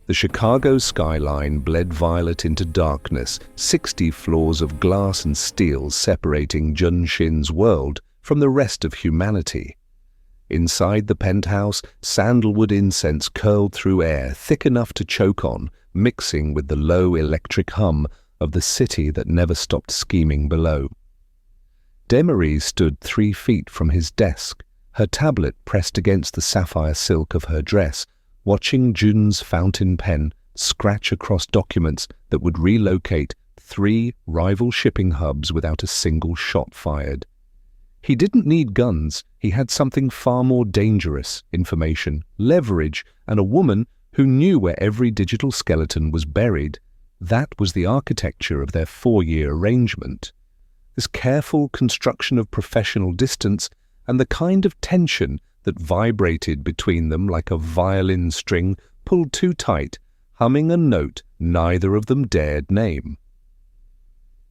The Chicago skyline bled violet into darkness, 60 floors of glass and steel separating Jun Shin's world from the rest of humanity. Inside the penthouse, sandalwood incense curled through air thick enough to choke on, mixing with the low electric hum of the city that never stopped scheming below. Desmarie stood 3 feet from his desk, her tablet pressed against the sapphire silk of her dress, watching Jun's fountain pen scratch across documents that would relocate 3 rival shipping hubs without a single shot fired. He didn't need guns, he had something far more dangerous: information, leverage, and a woman who knew where every digital skeleton was buried. That was the architecture of their 4-year arrangement. This careful construction of professional distance and the kind of tension that vibrated between them like a violin string pulled too tight, humming a note neither of them dared name.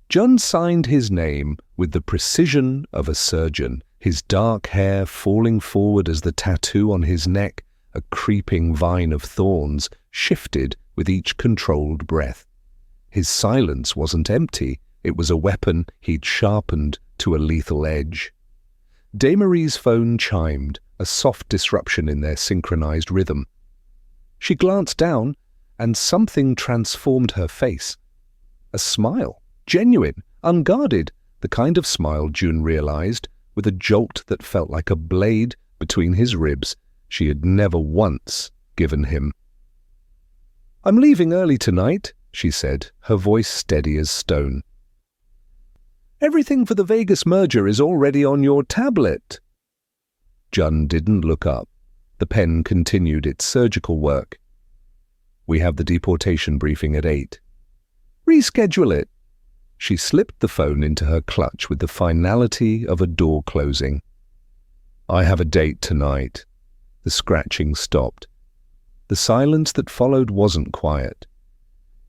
Jun signed his name with the precision of a surgeon, his dark hair falling forward as the tattoo on his neck, a creeping vine of thorns, shifted with each controlled breath. His silence wasn't empty, it was a weapon he'd sharpened to a lethal edge. Desmarie's phone chimed, a soft disruption in their synchronized rhythm. She glanced down, and something transformed her face. A smile. Genuine, unguarded, the kind of smile Jun realized, with a jolt that felt like a blade between his ribs, she had never once given him. "I'm leaving early tonight," she said, her voice steady as stone. "Everything for the Vegas merger is already on your tablet." Jun didn't look up. The pen continued its surgical work. "We have the deportation briefing at 8. "Reschedule it." She slipped the phone into her clutch with the finality of a door closing. "I have a date tonight." The scratching stopped. The silence that followed wasn't quiet.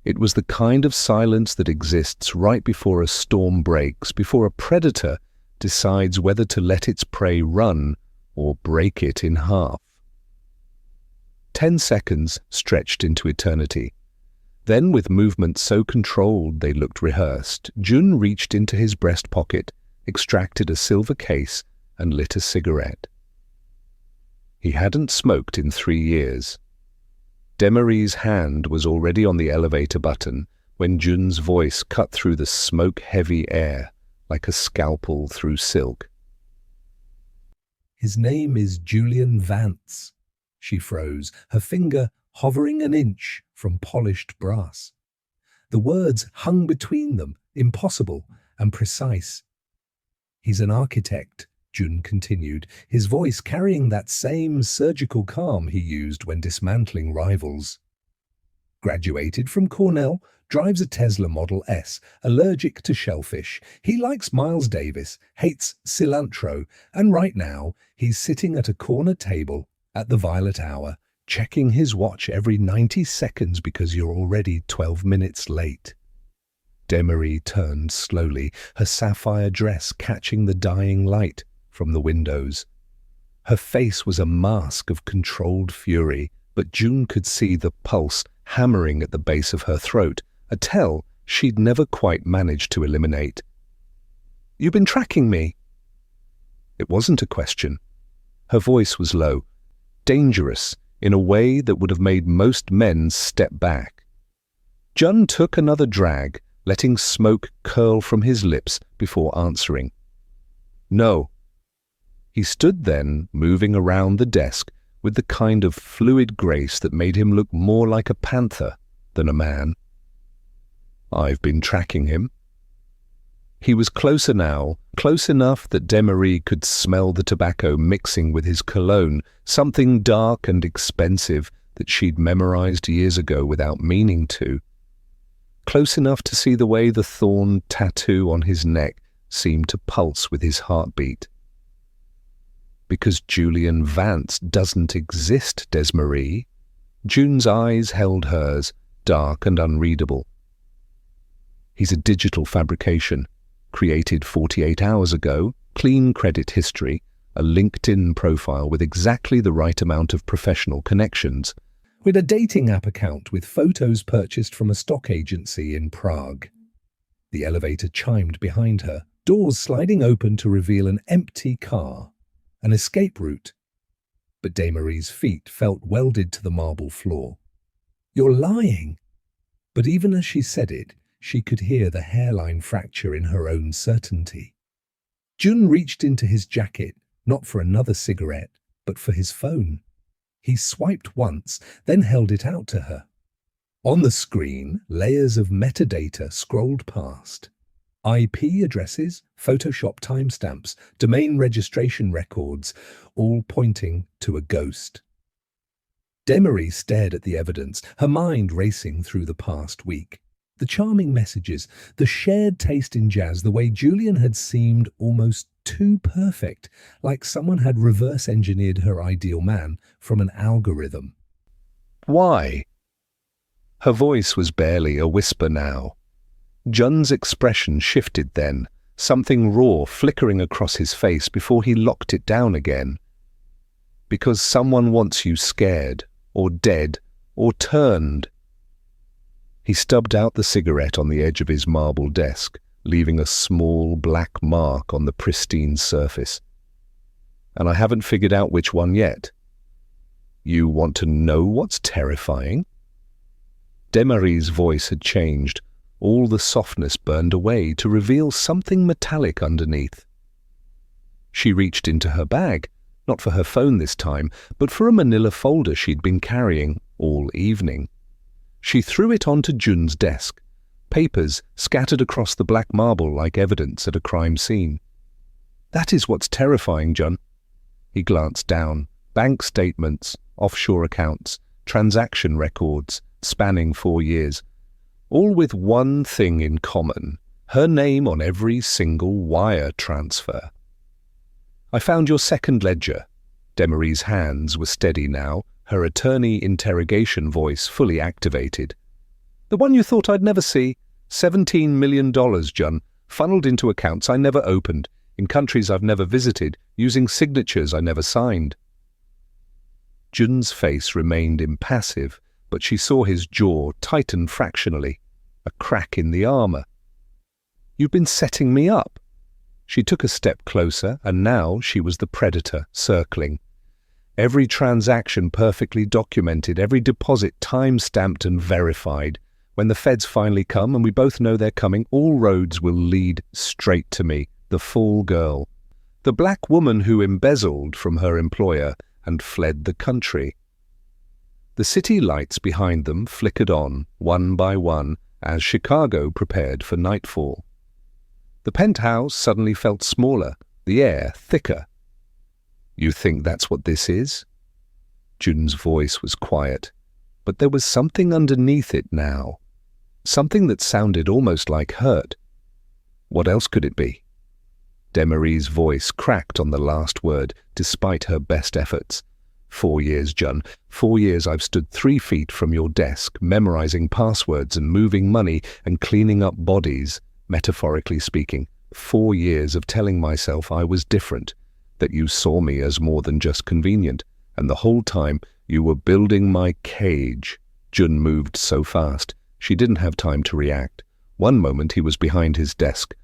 It was the kind of silence that exists right before a storm breaks, before a predator decides whether to let its prey run or break it in half. 10 seconds stretched into eternity. Then, with movements so controlled they looked rehearsed, Jun reached into his breast pocket, extracted a silver case, and lit a cigarette. He hadn't smoked in 3 years. Desmarie's hand was already on the elevator button when Jun's voice cut through the smoke-heavy air like a scalpel through silk. "His name is Julian Vance." She froze, her finger hovering an inch from polished brass. The words hung between them, impossible and precise. "He's an architect," Jun continued, his voice carrying that same surgical calm he used when dismantling rivals. "Graduated from Cornell, drives a Tesla Model S, allergic to shellfish. He likes Miles Davis, hates cilantro, and right now he's sitting at a corner table at the violet hour, checking his watch every 90 seconds because you're already 12 minutes late." Desmarie turned slowly, her sapphire dress catching the dying light from the windows. Her face was a mask of controlled fury, but Jun could see the pulse hammering at the base of her throat, a tell she'd never quite managed to eliminate. "You've been tracking me." It wasn't a question. Her voice was low, dangerous, in a way that would have made most men step back. Jun took another drag, letting smoke curl from his lips before answering. "No." He stood then, moving around the desk with the kind of fluid grace that made him look more like a panther than a man. "I've been tracking him." He was closer now, close enough that Desmarie could smell the tobacco mixing with his cologne, something dark and expensive that she'd memorized years ago without meaning to. Close enough to see the way the thorn tattoo on his neck seemed to pulse with his heartbeat. "Because Julian Vance doesn't exist, Desmarie." Jun's eyes held hers, dark and unreadable. "He's a digital fabrication, created 48 hours ago, clean credit history, a LinkedIn profile with exactly the right amount of professional connections. with a dating app account with photos purchased from a stock agency in Prague. The elevator chimed behind her, doors sliding open to reveal an empty car, an escape route. But Desmarie's feet felt welded to the marble floor. "You're lying!" But even as she said it, she could hear the hairline fracture in her own certainty. Jun reached into his jacket, not for another cigarette, but for his phone. He swiped once, then held it out to her. On the screen, layers of metadata scrolled past. IP addresses, Photoshop timestamps, domain registration records, all pointing to a ghost. Desmarie stared at the evidence, her mind racing through the past week. The charming messages, the shared taste in jazz, the way Julian had seemed almost too perfect, like someone had reverse-engineered her ideal man from an algorithm. Why? Her voice was barely a whisper now. Jun's expression shifted then, something raw flickering across his face before he locked it down again. Because someone wants you scared, or dead, or turned. He stubbed out the cigarette on the edge of his marble desk, leaving a small black mark on the pristine surface. And I haven't figured out which one yet. You want to know what's terrifying? Desmarie's voice had changed. All the softness burned away to reveal something metallic underneath. She reached into her bag, not for her phone this time, but for a manila folder she'd been carrying all evening. She threw it onto Jun's desk, papers scattered across the black marble like evidence at a crime scene. That is what's terrifying, Jun. He glanced down. Bank statements, offshore accounts, transaction records, spanning 4 years. All with one thing in common, her name on every single wire transfer. I found your second ledger. Desmarie's hands were steady now, her attorney interrogation voice fully activated. The one you thought I'd never see. $17 million, Jun, funneled into accounts I never opened, in countries I've never visited, using signatures I never signed. Jun's face remained impassive, but she saw his jaw tighten fractionally, a crack in the armor. You've been setting me up. She took a step closer, and now she was the predator, circling. Every transaction perfectly documented, every deposit time-stamped and verified. When the feds finally come, and we both know they're coming, all roads will lead straight to me, the fall girl. The black woman who embezzled from her employer and fled the country. The city lights behind them flickered on, one by one, as Chicago prepared for nightfall. The penthouse suddenly felt smaller, the air thicker. You think that's what this is? Jun's voice was quiet, but there was something underneath it now. Something that sounded almost like hurt. What else could it be? Desmarie's voice cracked on the last word, despite her best efforts. 4 years, Jun. 4 years I've stood 3 feet from your desk, memorizing passwords and moving money and cleaning up bodies, metaphorically speaking. 4 years of telling myself I was different, that you saw me as more than just convenient, and the whole time you were building my cage. Jun moved so fast, she didn't have time to react. One moment he was behind his desk.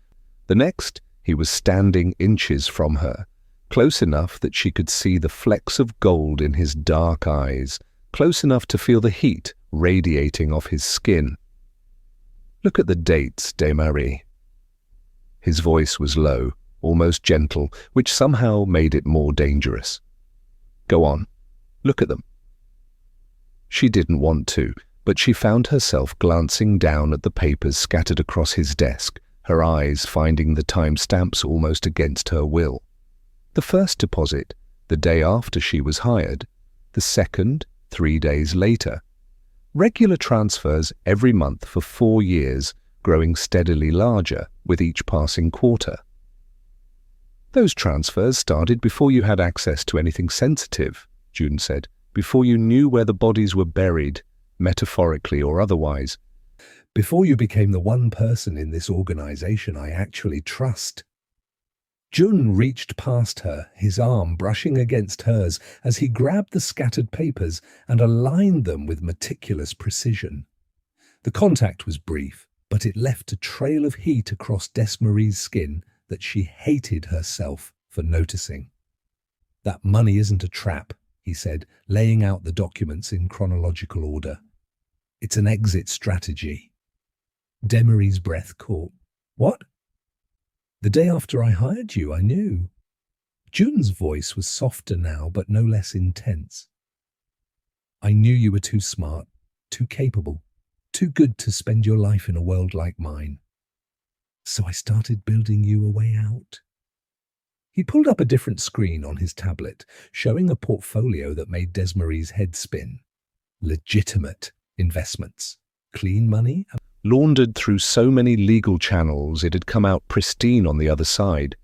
The next, he was standing inches from her, close enough that she could see the flecks of gold in his dark eyes, close enough to feel the heat radiating off his skin. Look at the dates, Desmarie. His voice was low, almost gentle, which somehow made it more dangerous. Go on, look at them. She didn't want to, but she found herself glancing down at the papers scattered across his desk, her eyes finding the timestamps almost against her will. The first deposit, the day after she was hired. The second, 3 days later. Regular transfers every month for 4 years, growing steadily larger with each passing quarter. Those transfers started before you had access to anything sensitive, Jun said, before you knew where the bodies were buried, metaphorically or otherwise. Before you became the one person in this organization I actually trust. Jun reached past her, his arm brushing against hers as he grabbed the scattered papers and aligned them with meticulous precision. The contact was brief, but it left a trail of heat across Desmarie's skin that she hated herself for noticing. "That money isn't a trap," he said, laying out the documents in chronological order. "It's an exit strategy." Desmarie's breath caught. "What?" "The day after I hired you, I knew." Jun's voice was softer now, but no less intense. "I knew you were too smart, too capable, too good to spend your life in a world like mine. So I started building you a way out." He pulled up a different screen on his tablet, showing a portfolio that made Desmarie's head spin. Legitimate investments. Clean money. Laundered through so many legal channels it had come out pristine on the other side.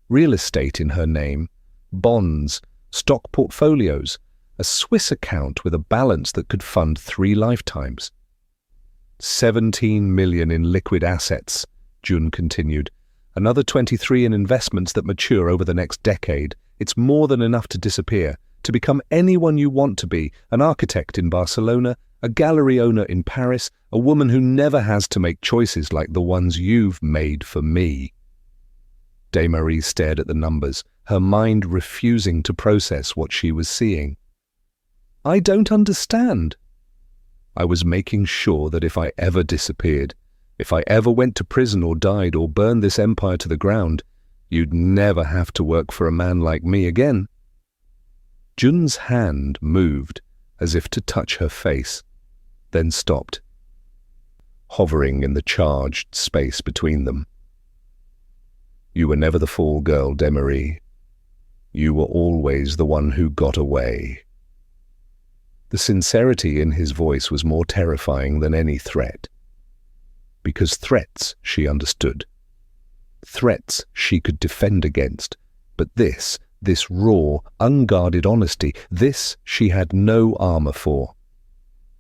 Real estate in her name, bonds, stock portfolios, a Swiss account with a balance that could fund 3 lifetimes. 17 million in liquid assets, Jun continued. Another 23 in investments that mature over the next decade. It's more than enough to disappear, to become anyone you want to be, an architect in Barcelona, a gallery owner in Paris, a woman who never has to make choices like the ones you've made for me. Desmarie stared at the numbers, her mind refusing to process what she was seeing. "I don't understand." "I was making sure that if I ever disappeared, if I ever went to prison or died or burned this empire to the ground, you'd never have to work for a man like me again." Jun's hand moved as if to touch her face, then stopped, hovering in the charged space between them. "You were never the fall girl, Desmarie. You were always the one who got away." The sincerity in his voice was more terrifying than any threat. Because threats, she understood. Threats she could defend against. But this raw, unguarded honesty, this she had no armor for.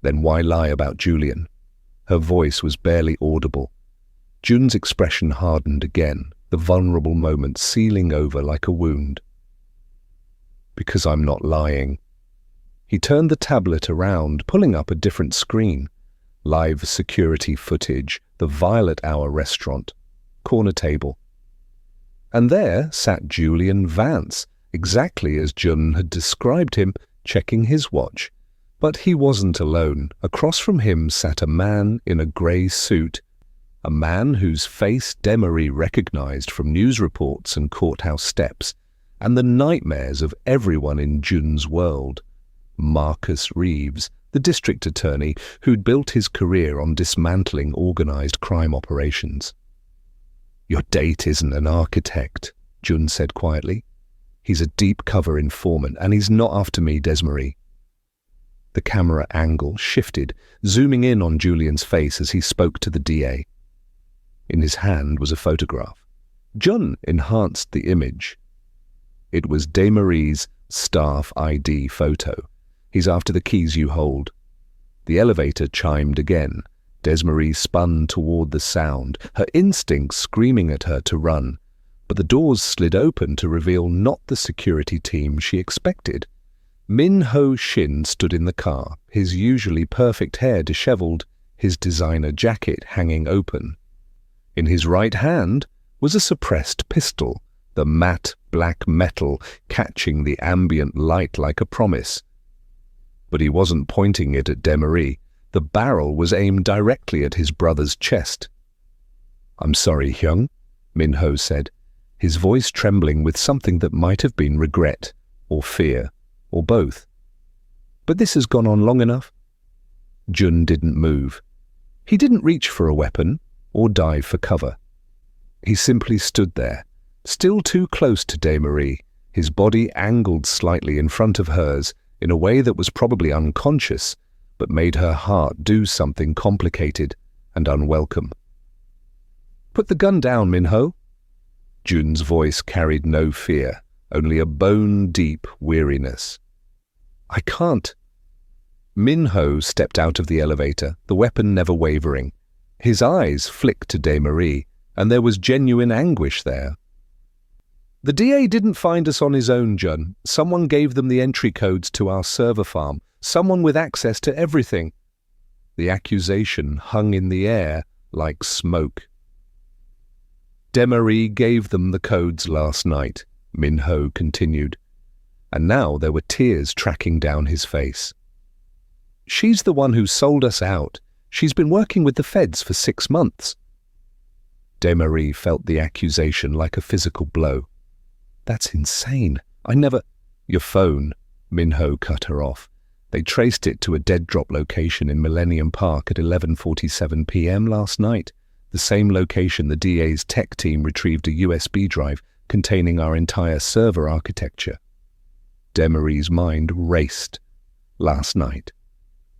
Then why lie about Julian? Her voice was barely audible. Jun's expression hardened again, the vulnerable moment sealing over like a wound. "Because I'm not lying." He turned the tablet around, pulling up a different screen. Live security footage, the Violet Hour restaurant, corner table. And there sat Julian Vance, exactly as Jun had described him, checking his watch. But he wasn't alone. Across from him sat a man in a grey suit, a man whose face Desmarie recognized from news reports and courthouse steps, and the nightmares of everyone in Jun's world. Marcus Reeves, the district attorney who'd built his career on dismantling organized crime operations. "Your date isn't an architect," Jun said quietly. "He's a deep cover informant, and he's not after me, Desmarie." The camera angle shifted, zooming in on Julian's face as he spoke to the DA. In his hand was a photograph. Jun enhanced the image. It was Desmarie's staff ID photo. "He's after the keys you hold." The elevator chimed again. Desmarie spun toward the sound, her instincts screaming at her to run. But the doors slid open to reveal not the security team she expected. Min-Ho Shin stood in the car, his usually perfect hair disheveled, his designer jacket hanging open. In his right hand was a suppressed pistol, the matte black metal catching the ambient light like a promise. But he wasn't pointing it at Desmarie. The barrel was aimed directly at his brother's chest. "I'm sorry, Hyung," Min-Ho said, his voice trembling with something that might have been regret, or fear, or both. "But this has gone on long enough." Jun didn't move. He didn't reach for a weapon, or dive for cover. He simply stood there, still too close to Desmarie, his body angled slightly in front of hers, in a way that was probably unconscious, but made her heart do something complicated and unwelcome. "Put the gun down, Min-Ho." Jun's voice carried no fear, only a bone-deep weariness. "I can't." Min-Ho stepped out of the elevator, the weapon never wavering. His eyes flicked to Desmarie, and there was genuine anguish there. The DA didn't find us on his own, Jun. Someone gave them the entry codes to our server farm. Someone with access to everything. The accusation hung in the air like smoke. Desmarie gave them the codes last night, Min-ho continued, and now there were tears tracking down his face. She's the one who sold us out. She's been working with the feds for 6 months. Desmarie felt the accusation like a physical blow. That's insane. I never— Your phone, Min-ho cut her off. They traced it to a dead-drop location in Millennium Park at 11:47 p.m. last night, the same location the DA's tech team retrieved a USB drive containing our entire server architecture. Desmarie's mind raced. Last night.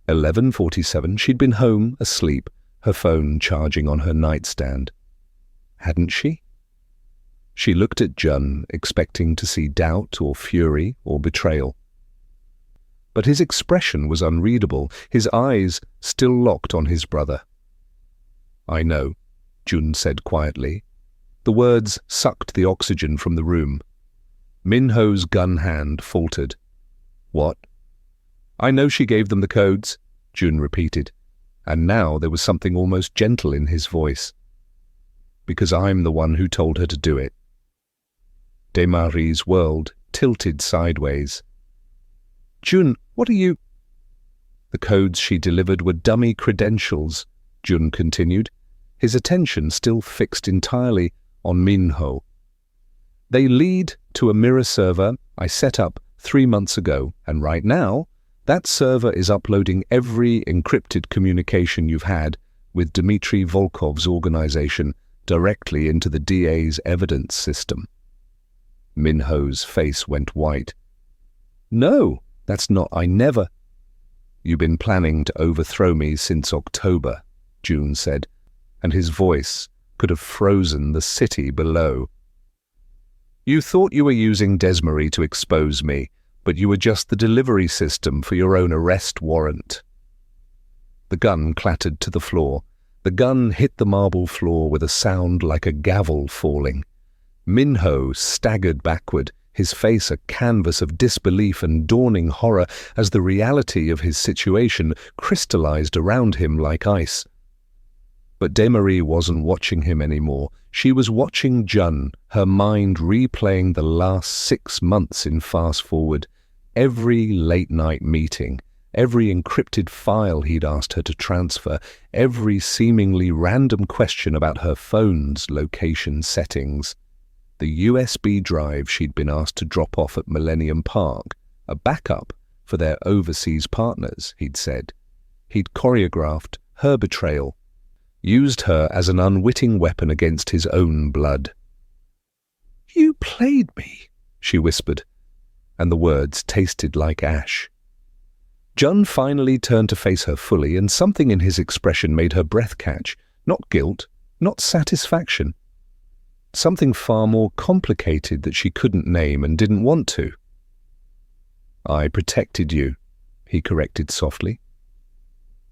11:47, she'd been home, asleep, her phone charging on her nightstand. Hadn't she? She looked at Jun, expecting to see doubt or fury or betrayal. But his expression was unreadable, his eyes still locked on his brother. I know, Jun said quietly. The words sucked the oxygen from the room. Min-ho's gun hand faltered. What? I know she gave them the codes, Jun repeated, and now there was something almost gentle in his voice. Because I'm the one who told her to do it. Desmarie's world tilted sideways. Jun, what are you— The codes she delivered were dummy credentials, Jun continued, his attention still fixed entirely on Min-ho. They lead to a mirror server I set up 3 months ago, and right now, that server is uploading every encrypted communication you've had with Dmitry Volkov's organization directly into the DA's evidence system. Min-ho's face went white. No, that's not— I never— You've been planning to overthrow me since October, Jun said, and his voice could have frozen the city below. You thought you were using Desmarie to expose me, but you were just the delivery system for your own arrest warrant. The gun clattered to the floor. The gun hit the marble floor with a sound like a gavel falling. Min-ho staggered backward, his face a canvas of disbelief and dawning horror as the reality of his situation crystallized around him like ice. But Desmarie wasn't watching him anymore. She was watching Jun, her mind replaying the last 6 months in fast forward, every late-night meeting, every encrypted file he'd asked her to transfer, every seemingly random question about her phone's location settings. The USB drive she'd been asked to drop off at Millennium Park, a backup for their overseas partners, he'd said. He'd choreographed her betrayal, used her as an unwitting weapon against his own blood. You played me, she whispered, and the words tasted like ash. Jun finally turned to face her fully, and something in his expression made her breath catch. Not guilt, not satisfaction. Something far more complicated that she couldn't name and didn't want to. I protected you, he corrected softly.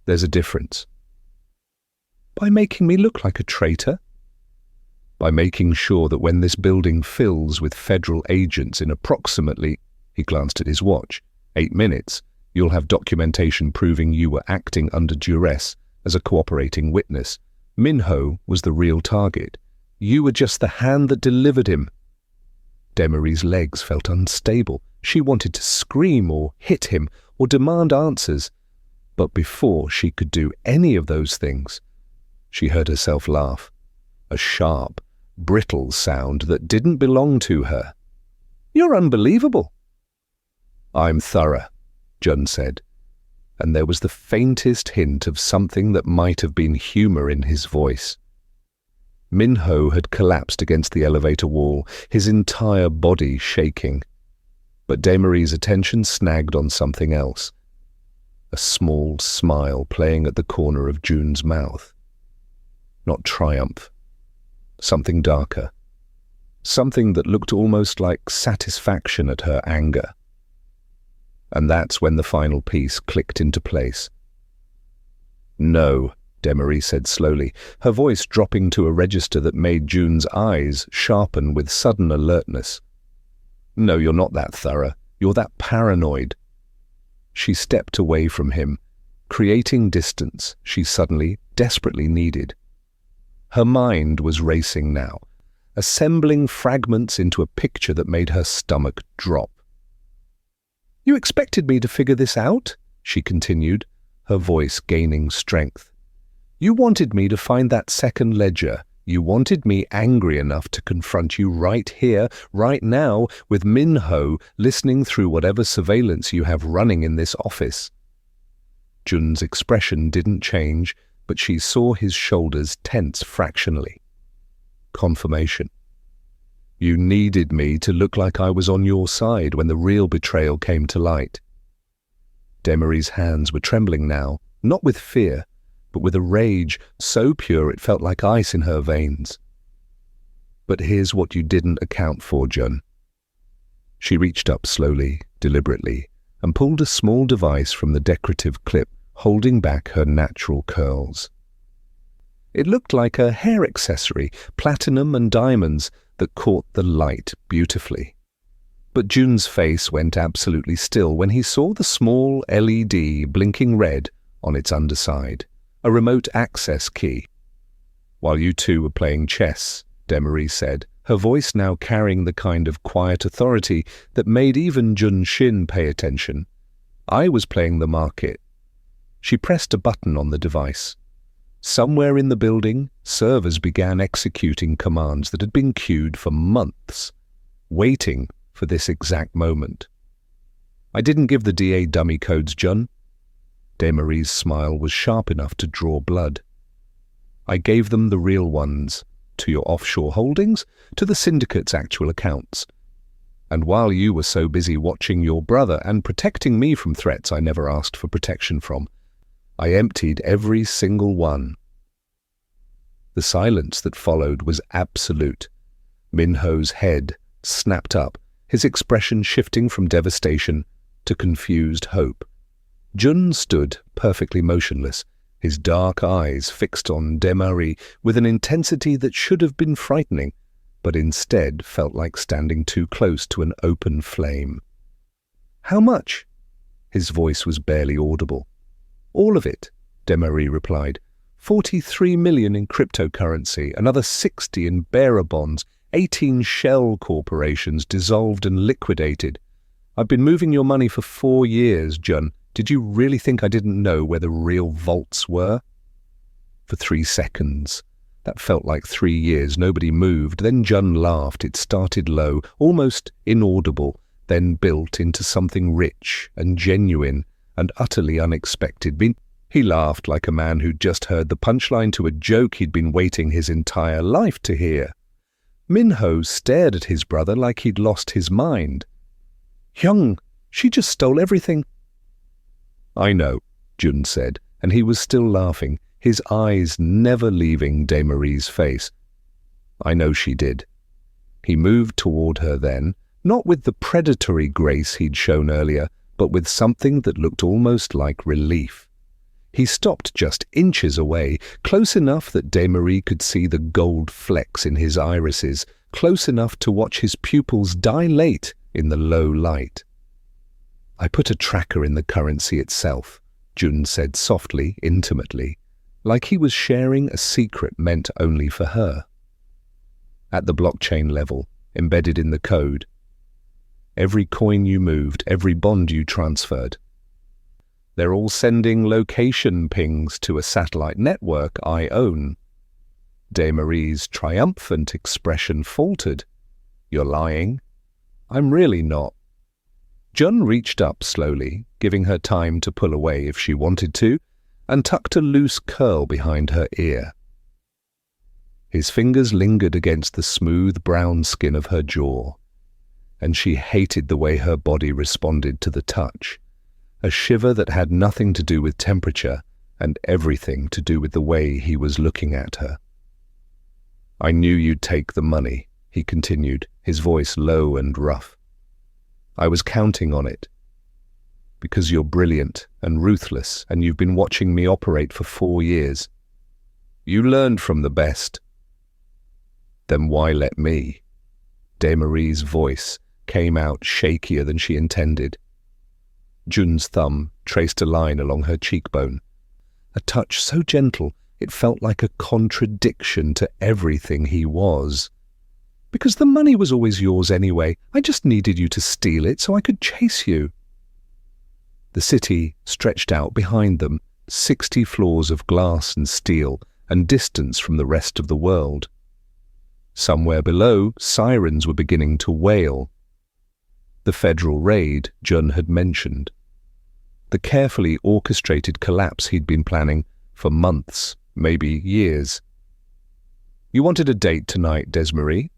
There's a difference. By making me look like a traitor? By making sure that when this building fills with federal agents in approximately, he glanced at his watch, 8 minutes, you'll have documentation proving you were acting under duress as a cooperating witness. Min-ho was the real target. You were just the hand that delivered him. Desmarie's legs felt unstable. She wanted to scream or hit him or demand answers. But before she could do any of those things, she heard herself laugh. A sharp, brittle sound that didn't belong to her. You're unbelievable. I'm thorough, Jun said, and there was the faintest hint of something that might have been humor in his voice. Min-ho had collapsed against the elevator wall, his entire body shaking. But Desmarie's attention snagged on something else. A small smile playing at the corner of Jun's mouth. Not triumph. Something darker. Something that looked almost like satisfaction at her anger. And that's when the final piece clicked into place. No, Desmarie said slowly, her voice dropping to a register that made Jun's eyes sharpen with sudden alertness. No, you're not that thorough. You're that paranoid. She stepped away from him, creating distance she suddenly, desperately needed. Her mind was racing now, assembling fragments into a picture that made her stomach drop. You expected me to figure this out? She continued, her voice gaining strength. You wanted me to find that second ledger. You wanted me angry enough to confront you right here, right now, with Min-ho listening through whatever surveillance you have running in this office. Jun's expression didn't change, but she saw his shoulders tense fractionally. Confirmation. You needed me to look like I was on your side when the real betrayal came to light. Desmarie's hands were trembling now, not with fear, but with a rage so pure it felt like ice in her veins. But here's what you didn't account for, Jun. She reached up slowly, deliberately, and pulled a small device from the decorative clip, holding back her natural curls. It looked like a hair accessory, platinum and diamonds, that caught the light beautifully. But Jun's face went absolutely still when he saw the small LED blinking red on its underside, a remote access key. While you two were playing chess, Desmarie said, her voice now carrying the kind of quiet authority that made even Jun Shin pay attention, I was playing the market. She pressed a button on the device. Somewhere in the building, servers began executing commands that had been queued for months, waiting for this exact moment. I didn't give the DA dummy codes, Jun. Desmarie's smile was sharp enough to draw blood. I gave them the real ones, to your offshore holdings, to the syndicate's actual accounts. And while you were so busy watching your brother and protecting me from threats I never asked for protection from, I emptied every single one. The silence that followed was absolute. Min-ho's head snapped up, his expression shifting from devastation to confused hope. Jun stood perfectly motionless, his dark eyes fixed on Desmarie with an intensity that should have been frightening, but instead felt like standing too close to an open flame. How much? His voice was barely audible. All of it, Desmarie replied. 43 million in cryptocurrency, another 60 in bearer bonds, 18 shell corporations dissolved and liquidated. I've been moving your money for 4 years, Jun. Did you really think I didn't know where the real vaults were? For 3 seconds. That felt like 3 years. Nobody moved. Then Jun laughed. It started low, almost inaudible, then built into something rich and genuine and utterly unexpected. He laughed like a man who'd just heard the punchline to a joke he'd been waiting his entire life to hear. Min-ho stared at his brother like he'd lost his mind. Hyung, she just stole everything. I know, Jun said, and he was still laughing, his eyes never leaving Desmarie's face. I know she did. He moved toward her then, not with the predatory grace he'd shown earlier, but with something that looked almost like relief. He stopped just inches away, close enough that Desmarie could see the gold flecks in his irises, close enough to watch his pupils dilate in the low light. I put a tracker in the currency itself, Jun said softly, intimately, like he was sharing a secret meant only for her. At the blockchain level, embedded in the code. Every coin you moved, every bond you transferred. They're all sending location pings to a satellite network I own. Desmarie's triumphant expression faltered. You're lying. I'm really not. Jun reached up slowly, giving her time to pull away if she wanted to, and tucked a loose curl behind her ear. His fingers lingered against the smooth brown skin of her jaw, and she hated the way her body responded to the touch, a shiver that had nothing to do with temperature and everything to do with the way he was looking at her. I knew you'd take the money, he continued, his voice low and rough. I was counting on it. Because you're brilliant and ruthless, and you've been watching me operate for 4 years. You learned from the best. Then why let me? Desmarie's voice came out shakier than she intended. Jun's thumb traced a line along her cheekbone, a touch so gentle it felt like a contradiction to everything he was. Because the money was always yours anyway. I just needed you to steal it so I could chase you. The city stretched out behind them, 60 floors of glass and steel, and distance from the rest of the world. Somewhere below, sirens were beginning to wail. The federal raid Jun had mentioned. The carefully orchestrated collapse he'd been planning for months, maybe years. You wanted a date tonight, Desmarie?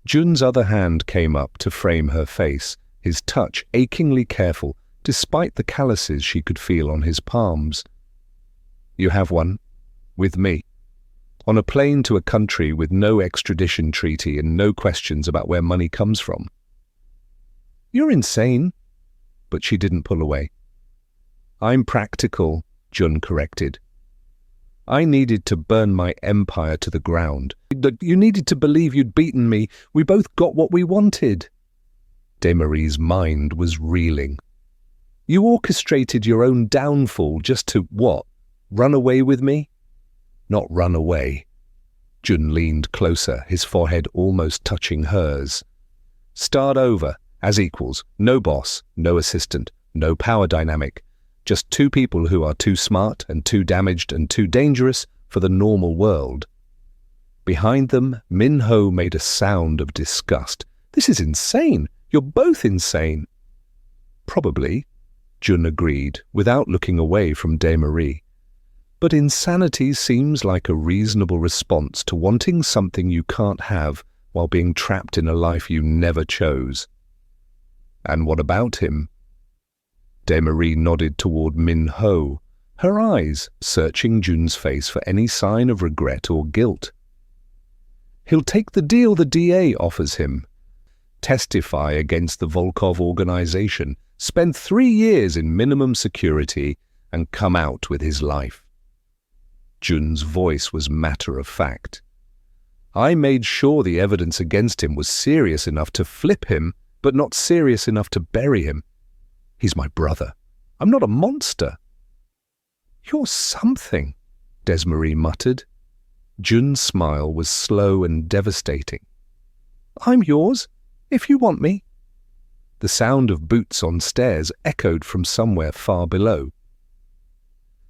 Jun's other hand came up to frame her face, his touch achingly careful, despite the calluses she could feel on his palms. You have one, with me, on a plane to a country with no extradition treaty and no questions about where money comes from. You're insane, but she didn't pull away. I'm practical, Jun corrected. I needed to burn my empire to the ground. You needed to believe you'd beaten me. We both got what we wanted. Desmarie's mind was reeling. You orchestrated your own downfall just to, what, run away with me? Not run away. Jun leaned closer, his forehead almost touching hers. Start over, as equals, no boss, no assistant, no power dynamic. Just two people who are too smart and too damaged and too dangerous for the normal world. Behind them, Min Ho made a sound of disgust. This is insane. You're both insane. Probably, Jun agreed, without looking away from Desmarie. But insanity seems like a reasonable response to wanting something you can't have while being trapped in a life you never chose. And what about him? Desmarie nodded toward Min Ho, her eyes searching Jun's face for any sign of regret or guilt. He'll take the deal the DA offers him. Testify against the Volkov organization, spend 3 years in minimum security, and come out with his life. Jun's voice was matter-of-fact. I made sure the evidence against him was serious enough to flip him, but not serious enough to bury him. He's my brother. I'm not a monster. You're something, Desmarie muttered. Jun's smile was slow and devastating. I'm yours, if you want me. The sound of boots on stairs echoed from somewhere far below.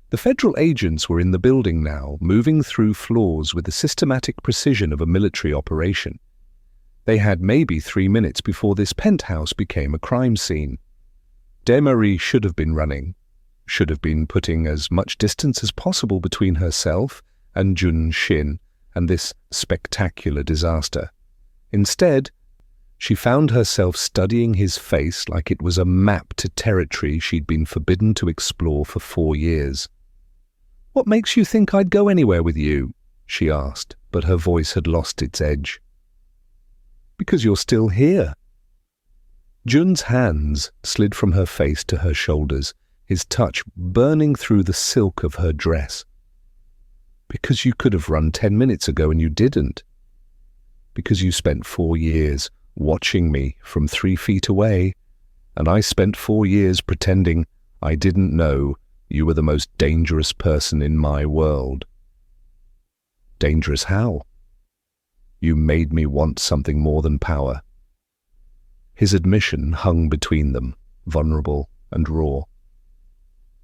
The federal agents were in the building now, moving through floors with the systematic precision of a military operation. They had maybe 3 minutes before this penthouse became a crime scene. Desmarie should have been running, should have been putting as much distance as possible between herself and Jun Shin and this spectacular disaster. Instead, she found herself studying his face like it was a map to territory she'd been forbidden to explore for 4 years. What makes you think I'd go anywhere with you? She asked, but her voice had lost its edge. Because you're still here. Jun's hands slid from her face to her shoulders, his touch burning through the silk of her dress. Because you could have run 10 minutes ago and you didn't. Because you spent 4 years watching me from 3 feet away, and I spent 4 years pretending I didn't know you were the most dangerous person in my world. Dangerous how? You made me want something more than power. His admission hung between them, vulnerable and raw.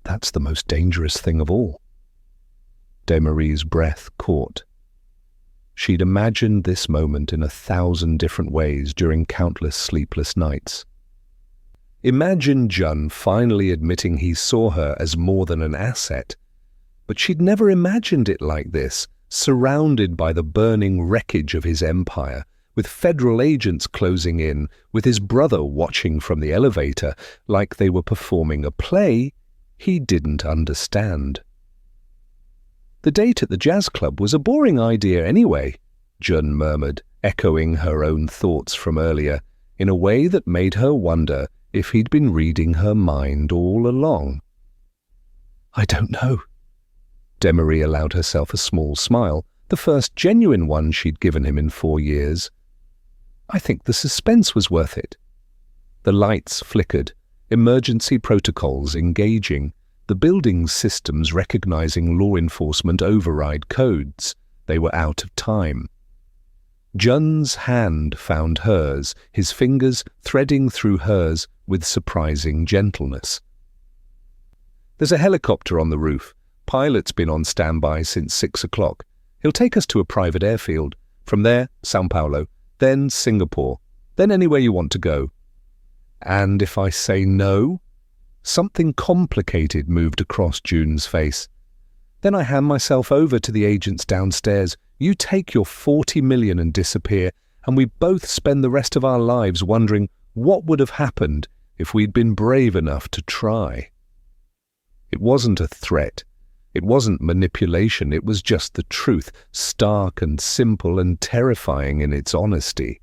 That's the most dangerous thing of all. Desmarie's breath caught. She'd imagined this moment in 1,000 different ways during countless sleepless nights. Imagine Jun finally admitting he saw her as more than an asset, but she'd never imagined it like this, surrounded by the burning wreckage of his empire, with federal agents closing in, with his brother watching from the elevator like they were performing a play he didn't understand. The date at the jazz club was a boring idea anyway, Jun murmured, echoing her own thoughts from earlier, in a way that made her wonder if he'd been reading her mind all along. I don't know. Desmarie allowed herself a small smile, the first genuine one she'd given him in 4 years. "I think the suspense was worth it." The lights flickered, emergency protocols engaging, the building's systems recognizing law enforcement override codes. They were out of time. Jun's hand found hers, his fingers threading through hers with surprising gentleness. "There's a helicopter on the roof. Pilot's been on standby since 6 o'clock. He'll take us to a private airfield. From there, São Paulo, then Singapore, then anywhere you want to go." "And if I say no?" Something complicated moved across Jun's face. "Then I hand myself over to the agents downstairs. You take your 40 million and disappear, and we both spend the rest of our lives wondering what would have happened if we'd been brave enough to try." It wasn't a threat. It wasn't manipulation. It was just the truth, stark and simple and terrifying in its honesty.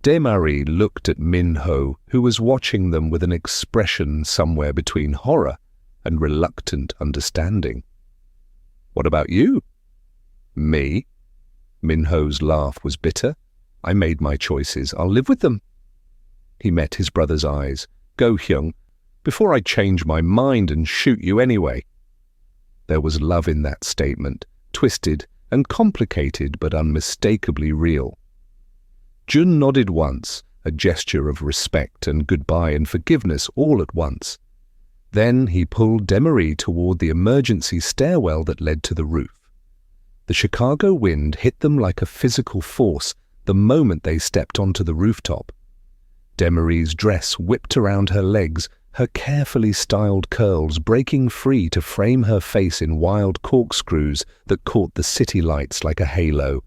Desmarie looked at Minho, who was watching them with an expression somewhere between horror and reluctant understanding. "What about you?" "Me?" Minho's laugh was bitter. "I made my choices. I'll live with them." He met his brother's eyes. "Go, Hyung, before I change my mind and shoot you anyway." There was love in that statement, twisted and complicated but unmistakably real. Jun nodded once, a gesture of respect and goodbye and forgiveness all at once. Then he pulled Desmarie toward the emergency stairwell that led to the roof. The Chicago wind hit them like a physical force the moment they stepped onto the rooftop. Desmarie's dress whipped around her legs, her carefully styled curls breaking free to frame her face in wild corkscrews that caught the city lights like a halo.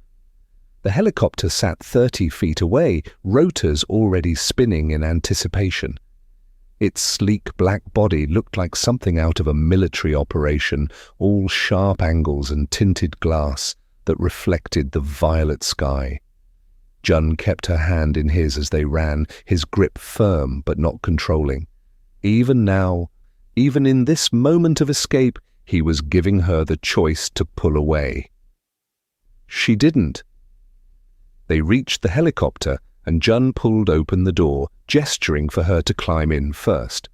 The helicopter sat 30 feet away, rotors already spinning in anticipation. Its sleek black body looked like something out of a military operation, all sharp angles and tinted glass that reflected the violet sky. Jun kept her hand in his as they ran, his grip firm but not controlling. Even now, even in this moment of escape, he was giving her the choice to pull away. She didn't. They reached the helicopter, and Jun pulled open the door, gesturing for her to climb in first.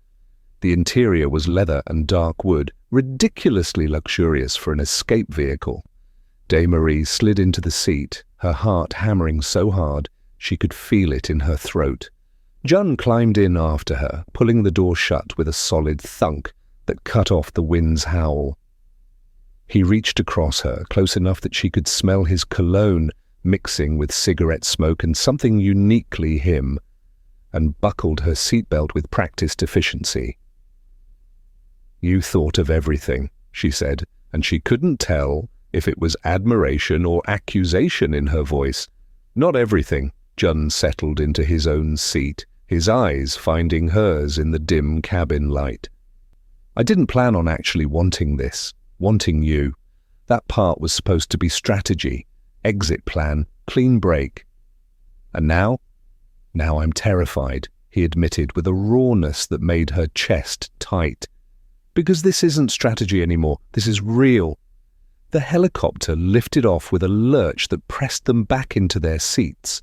The interior was leather and dark wood, ridiculously luxurious for an escape vehicle. Desmarie slid into the seat, her heart hammering so hard she could feel it in her throat. Jun climbed in after her, pulling the door shut with a solid thunk that cut off the wind's howl. He reached across her, close enough that she could smell his cologne mixing with cigarette smoke and something uniquely him, and buckled her seatbelt with practiced efficiency. "You thought of everything," she said, and she couldn't tell if it was admiration or accusation in her voice. "Not everything." Jun settled into his own seat, his eyes finding hers in the dim cabin light. "I didn't plan on actually wanting this, wanting you. That part was supposed to be strategy, exit plan, clean break. And now I'm terrified," he admitted with a rawness that made her chest tight. "Because this isn't strategy anymore, this is real." The helicopter lifted off with a lurch that pressed them back into their seats.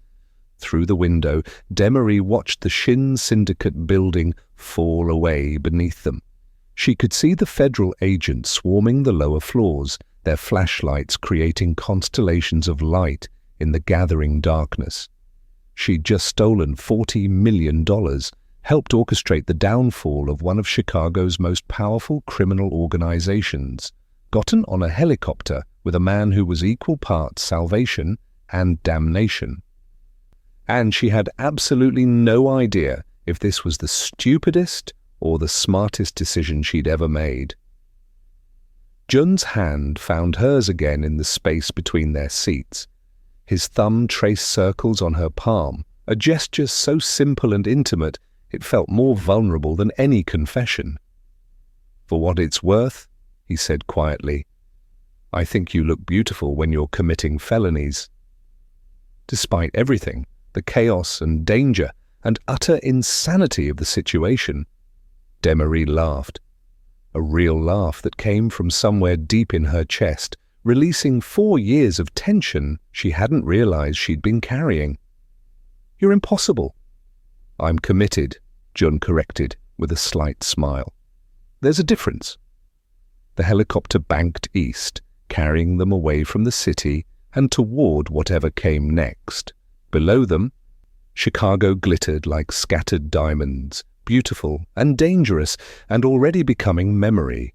Through the window, Desmarie watched the Shin Syndicate building fall away beneath them. She could see the federal agents swarming the lower floors, their flashlights creating constellations of light in the gathering darkness. She'd just stolen $40 million, helped orchestrate the downfall of one of Chicago's most powerful criminal organizations, gotten on a helicopter with a man who was equal parts salvation and damnation. And she had absolutely no idea if this was the stupidest or the smartest decision she'd ever made. Jun's hand found hers again in the space between their seats. His thumb traced circles on her palm, a gesture so simple and intimate it felt more vulnerable than any confession. "For what it's worth," he said quietly, "I think you look beautiful when you're committing felonies." Despite everything, the chaos and danger and utter insanity of the situation, Desmarie laughed. a real laugh that came from somewhere deep in her chest, releasing 4 years of tension she hadn't realized she'd been carrying. "You're impossible." "I'm committed," Jun corrected with a slight smile. "There's a difference." The helicopter banked east, carrying them away from the city and toward whatever came next. Below them, Chicago glittered like scattered diamonds, beautiful and dangerous, and already becoming memory.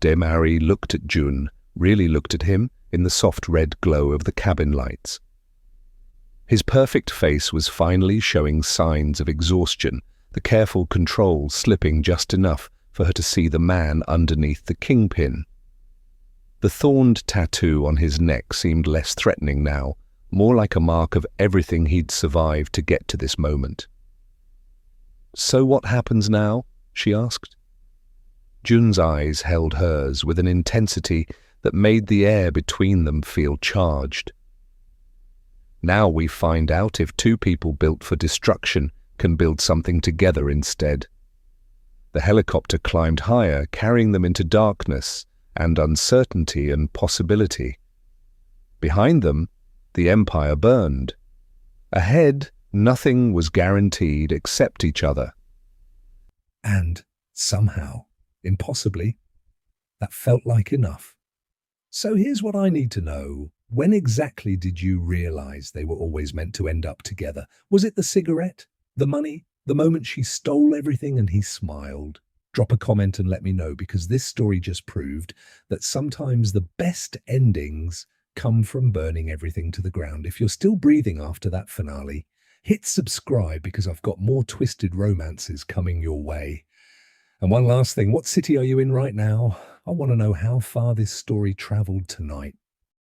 Desmarie looked at Jun, really looked at him in the soft red glow of the cabin lights. His perfect face was finally showing signs of exhaustion, the careful control slipping just enough for her to see the man underneath the kingpin. The thorned tattoo on his neck seemed less threatening now, more like a mark of everything he'd survived to get to this moment. "So what happens now?" she asked. Jun's eyes held hers with an intensity that made the air between them feel charged. "Now we find out if two people built for destruction can build something together instead." The helicopter climbed higher, carrying them into darkness and uncertainty and possibility. Behind them, the Empire burned. Ahead, nothing was guaranteed except each other. And somehow, impossibly, that felt like enough. "So here's what I need to know. When exactly did you realize they were always meant to end up together? Was it the cigarette? The money? The moment she stole everything and he smiled? Drop a comment and let me know, because this story just proved that sometimes the best endings come from burning everything to the ground. If you're still breathing after that finale, hit subscribe, because I've got more twisted romances coming your way. And one last thing, what city are you in right now? I want to know how far this story traveled tonight.